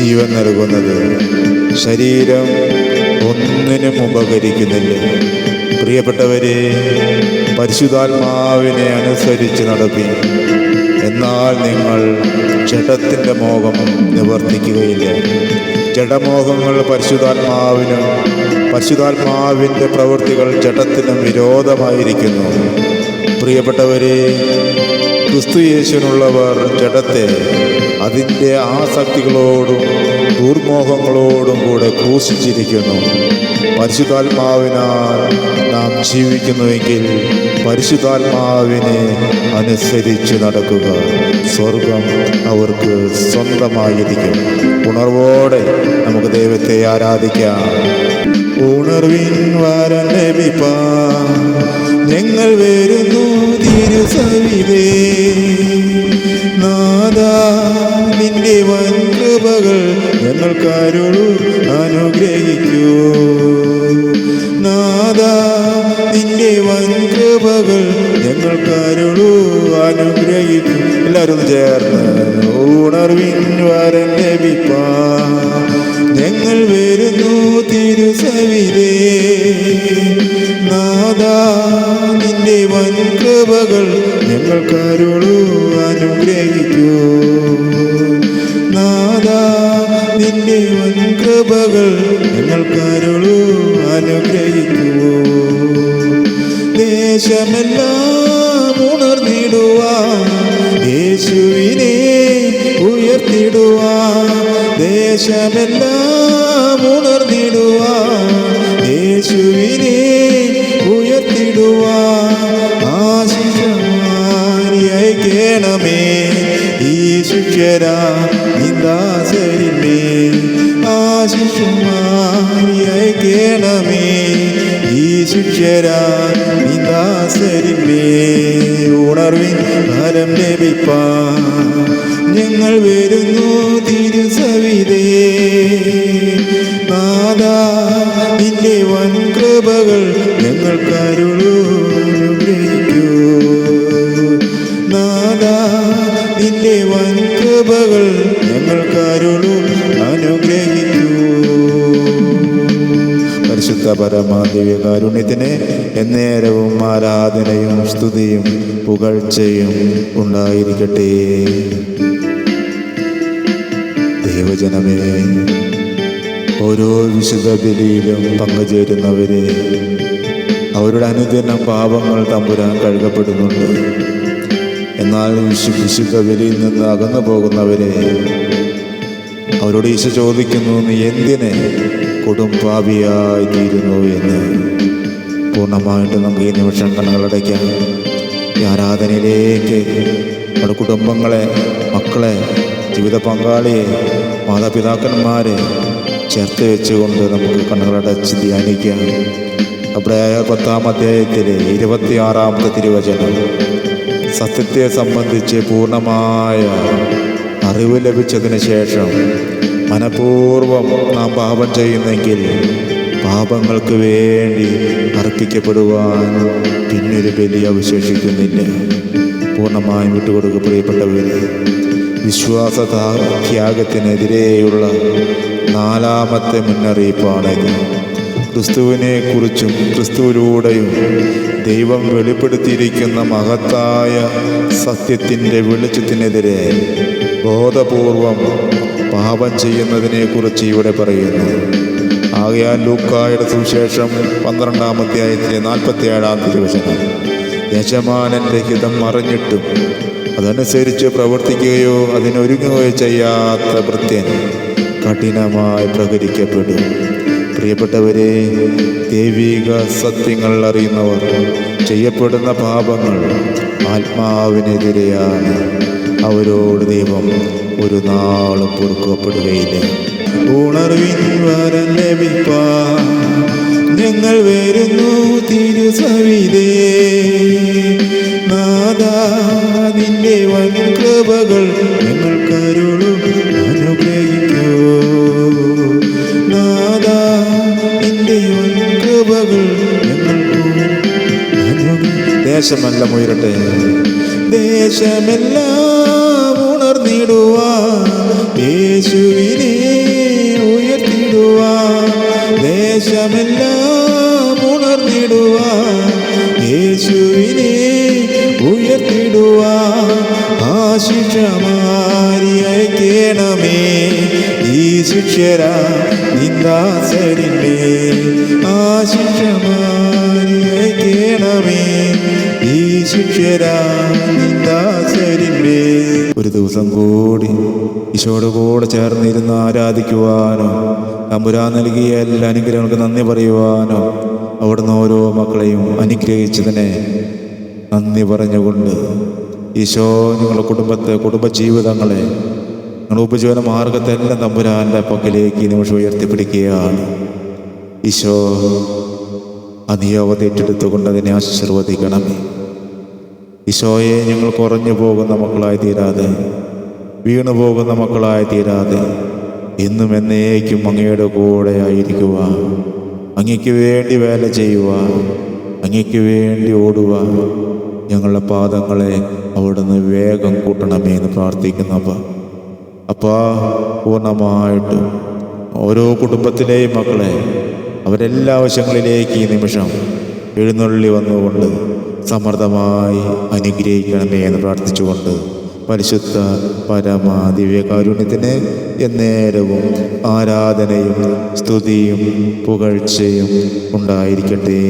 ജീവൻ നൽകുന്നത്. ശരീരം ഒന്നിനും ഉപകരിക്കുന്നില്ല. പ്രിയപ്പെട്ടവരെ, പരിശുദ്ധാത്മാവിനെ അനുസരിച്ച് നടപ്പി. എന്നാൽ നിങ്ങൾ ജഡത്തിൻ്റെ മോഹം നിവർത്തിക്കുകയില്ല. ജഡമോഹങ്ങൾ പരിശുദ്ധാത്മാവിനും പരിശുദ്ധാത്മാവിൻ്റെ പ്രവൃത്തികൾ ജഡത്തിനും വിരോധമായിരിക്കുന്നു. പ്രിയപ്പെട്ടവരെ, ക്രിസ്തുയേശുവിനുള്ളവർ ജഡത്തെ അതിൻ്റെ ആസക്തികളോടും ദുർമോഹങ്ങളോടും കൂടെ ക്രൂശിച്ചിരിക്കുന്നു. പരിശുദ്ധാത്മാവിനാൽ നാം ജീവിക്കുന്നുവെങ്കിൽ പരിശുദ്ധാത്മാവിനെ അനുസരിച്ച് നടക്കുക. സ്വർഗം അവർക്ക് സ്വന്തമായിരിക്കും. ഉണർവോടെ നമുക്ക് ദൈവത്തെ ആരാധിക്കാം. ഉണർവിൻ വരം ലഭിപ്പാൻ ഞങ്ങൾ വരുന്നു തിരുസവിധേ. നാഥാ, നിന്റെ വൻകൃപകൾ ഞങ്ങൾക്കരുളൂ, അനുഗ്രഹിക്കൂ. നാഥാ, നിന്റെ വൻകൃപകൾ ഞങ്ങൾക്കരുളൂ, അനുഗ്രഹിക്കൂ. എല്ലാവരും ചേർന്ന് ഉണർവിൻ വരം ലഭിപ്പാൻ ഞങ്ങൾ വരുന്നു തിരുസവിധേ. നാഥാ, നിന്റെ വൻകൃപകൾ ഞങ്ങൾക്കരുളൂ, അനുഗ്രഹിക്കൂ. നാഥാ, നിന്റെ വൻകൃപകൾ ഞങ്ങൾക്കരുളൂ, അനുഗ്രഹിക്കൂ. ദേശമെല്ലാം ഉണർന്നിടുവാൻ യേശുവിനെ ഉയർത്തിടുവാൻ. ദേശമെല്ലാം ഉണർന്നിടുവാൻ യേശുവിനെ ഉയർത്തിടുവാൻ. ആശിഷമായി അയക്കണമേ ഈ ശിഷ്യരാ നിന്ദാസരിന്മേൽ. ആശിഷമായി അയക്കണമേ ഈ ശിഷ്യരാ നിന്ദാസരിന്മേൽ. ഉണർവിൻ ഫലം ലഭിപ്പാൻ ഞങ്ങൾ വരുന്നു തിരുസവിധേ. നാഥാ, നിന്റെ വൻകൃപകൾ ഞങ്ങൾക്കരുളൂ, അനുഗ്രഹിക്കൂ. നാഥാ, നിന്റെ വൻകൃപകൾ ഞങ്ങൾക്കരുളൂ, അനുഗ്രഹിക്കൂ. പരിശുദ്ധ പരമാ ദിവ്യകാരുണ്യത്തിന് എന്നേരവും ആരാധനയും സ്തുതിയും പുകഴ്ചയും ഉണ്ടായിരിക്കട്ടെ. ദൈവജനമേ, ഓരോ വിശുദ്ധ ബലിയിലും പങ്കുചേരുന്നവരെ അവരുടെ അനുദിന പാപങ്ങൾ തമ്പുരാൻ കഴുകപ്പെടുന്നുണ്ട്. എന്നാൽ വിശുദ്ധ ബലിയിൽ നിന്ന് അകന്നു പോകുന്നവരെ അവരോട് ഈശോ ചോദിക്കുന്നു, നീ എന്തിന് കൊടും പാപിയായി തീരുന്നു എന്ന്. പൂർണ്ണമായിട്ട് നമുക്ക് ഈ നിമിഷം കണ്ണുകളടയ്ക്കാം. ഈ ആരാധനയിലേക്ക് നമ്മുടെ കുടുംബങ്ങളെ, മക്കളെ, ജീവിത പങ്കാളിയെ, മാതാപിതാക്കന്മാരെ ചേർത്ത് വെച്ചുകൊണ്ട് നമുക്ക് കണ്ണുകളടച്ച് ധ്യാനിക്കാം. എബ്രായർ 10-ാം അധ്യായത്തിലെ 26-ാമത്തെ തിരുവചനം. സത്യത്തെ സംബന്ധിച്ച് പൂർണ്ണമായ അറിവ് ലഭിച്ചതിന് ശേഷം മനഃപൂർവ്വം നാം പാപം ചെയ്യുന്നെങ്കിൽ പാപങ്ങൾക്ക് വേണ്ടി അർപ്പിക്കപ്പെടുവാൻ പിന്നൊരു ബലി അവശേഷിക്കുന്നില്ല. പൂർണ്ണമായും വിട്ടുകൊടുക്കുക പ്രിയപ്പെട്ടവർ. വിശ്വാസത്യാഗത്തിനെതിരെയുള്ള 4ാമത്തെ മുന്നറിയിപ്പാണിത്. ക്രിസ്തുവിനെ കുറിച്ചും ക്രിസ്തുവിലൂടെയും ദൈവം വെളിപ്പെടുത്തിയിരിക്കുന്ന മഹത്തായ സത്യത്തിൻ്റെ വെളിച്ചത്തിനെതിരെ ബോധപൂർവം പാപം ചെയ്യുന്നതിനെക്കുറിച്ച് ഇവിടെ പറയുന്നു. ആകയാൽ ലൂക്കായുടെ സുവിശേഷം 12-ാം അധ്യായത്തിലെ 47-ാം തിരുവചനം. യജമാനൻ്റെ ഹിതം അറിഞ്ഞിട്ടും അതനുസരിച്ച് പ്രവർത്തിക്കുകയോ അതിനൊരുങ്ങുകയോ ചെയ്യാത്ത ഭൃത്യൻ കഠിനമായി പ്രഹരിക്കപ്പെടും. പ്രിയപ്പെട്ടവരെ, ദൈവിക സത്യങ്ങൾ അറിയുന്നവർ ചെയ്യപ്പെടുന്ന പാപങ്ങൾ ആത്മാവിനെതിരെയാണ്. അവരോട് ദൈവം ഒരു നാളും പൊറുക്കപ്പെടുകയില്ല. ഉണർവിൻ വരം ലഭിപ്പാൻ ഞങ്ങൾ വരുന്നു തിരുസവിധേ. നാഥാ, നിന്റെ വൻകൃപകൾ ഞങ്ങൾക്കരുളൂ, അനുഗ്രഹിക്കൂ. നാഥാ, നിന്റെ വൻകൃപകൾ ഞങ്ങൾക്കു അനുഗ്രഹിക്കൂ. ദേശമെല്ലാം ഉയരട്ടെ. ദേശമെല്ലാം ഉണർന്നിടുവാൻ യേശുവിനെ ശിക്ഷമാരി അയക്കണമേ ഈ ശിക്ഷരാ നിന്ദാസരില്ലേ ആ ശിക്ഷമാരി അയക്കണമേ ഈ ശിക്ഷരാ നിന്ദാസരില്ലേ. ഒരു ദിവസം കൂടി ഈശോയോട് കൂടെ ചേർന്നിരുന്ന് ആരാധിക്കുവാനോ തമ്പുരാൻ നൽകിയ എല്ലാ അനുഗ്രഹങ്ങൾക്ക് നന്ദി പറയുവാനോ അവിടുന്ന് ഓരോ മക്കളെയും അനുഗ്രഹിച്ചതിനെ നന്ദി പറഞ്ഞുകൊണ്ട് ഈശോ നിങ്ങളുടെ കുടുംബത്തെ കുടുംബജീവിതങ്ങളെ നിങ്ങളുടെ ഉപജീവന മാർഗത്തെ എല്ലാം തമ്പുരാൻ്റെ പക്കലേക്ക് ഈ നിമിഷം ഉയർത്തിപ്പിടിക്കുകയാണ്. ഈശോ അനിയോവത ഏറ്റെടുത്തുകൊണ്ട് അതിനെ ആശീർവദിക്കണമേ. ഈശോയെ ഞങ്ങൾ കുറഞ്ഞു പോകുന്ന മക്കളായി തീരാതെ വീണു പോകുന്ന മക്കളായി തീരാതെ എന്നും എന്നേക്കും അങ്ങയുടെ കൂടെ ആയിരിക്കുവാൻ, അങ്ങയ്ക്ക് വേണ്ടി വേല ചെയ്യുവാൻ, അങ്ങയ്ക്ക് വേണ്ടി ഓടുവാൻ ഞങ്ങളുടെ പാദങ്ങളെ അവിടുന്ന് വേഗം കൂട്ടണമേ എന്ന് പ്രാർത്ഥിക്കുന്നപ്പോൾ അപ്പാ പൂർണ്ണമായിട്ടും ഓരോ കുടുംബത്തിലെയും മക്കളെ അവരെല്ലാ വശങ്ങളിലേക്ക് ഈ നിമിഷം എഴുന്നള്ളി വന്നുകൊണ്ട് സമൃദ്ധമായി അനുഗ്രഹിക്കണമേ എന്ന് പ്രാർത്ഥിച്ചുകൊണ്ട് പരിശുദ്ധ പരമ ദിവ്യകാരുണ്യത്തിന് എന്നേരവും ആരാധനയും സ്തുതിയും പുകഴ്ചയും ഉണ്ടായിരിക്കട്ടെ.